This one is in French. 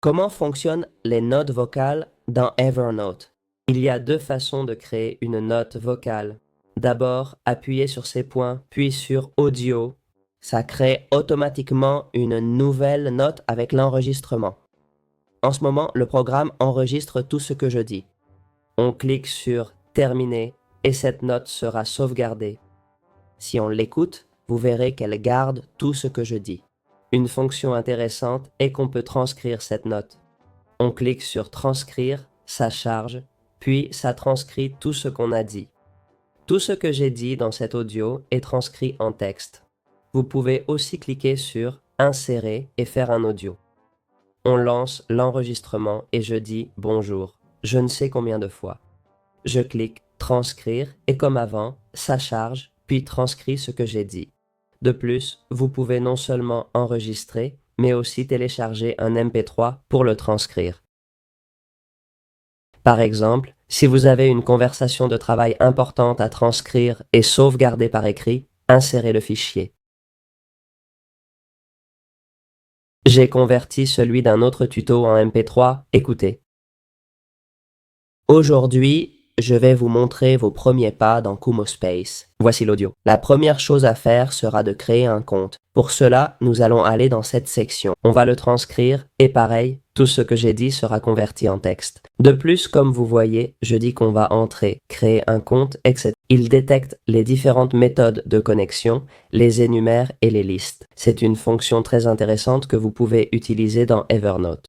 Comment fonctionnent les notes vocales dans Evernote? Il y a deux façons de créer une note vocale. D'abord, appuyez sur ces points, puis sur Audio. Ça crée automatiquement une nouvelle note avec l'enregistrement. En ce moment, le programme enregistre tout ce que je dis. On clique sur Terminer et cette note sera sauvegardée. Si on l'écoute, vous verrez qu'elle garde tout ce que je dis. Une fonction intéressante est qu'on peut transcrire cette note. On clique sur Transcrire, ça charge, puis ça transcrit tout ce qu'on a dit. Tout ce que j'ai dit dans cet audio est transcrit en texte. Vous pouvez aussi cliquer sur Insérer et faire un audio. On lance l'enregistrement et je dis bonjour, je ne sais combien de fois. Je clique Transcrire et comme avant, ça charge, puis transcrit ce que j'ai dit. De plus, vous pouvez non seulement enregistrer, mais aussi télécharger un MP3 pour le transcrire. Par exemple, si vous avez une conversation de travail importante à transcrire et sauvegarder par écrit, insérez le fichier. J'ai converti celui d'un autre tuto en MP3, écoutez. Aujourd'hui, je vais vous montrer vos premiers pas dans Kumo Space. Voici l'audio. La première chose à faire sera de créer un compte. Pour cela, nous allons aller dans cette section. On va le transcrire et pareil, tout ce que j'ai dit sera converti en texte. De plus, comme vous voyez, je dis qu'on va entrer, créer un compte, etc. Il détecte les différentes méthodes de connexion, les énumère et les liste. C'est une fonction très intéressante que vous pouvez utiliser dans Evernote.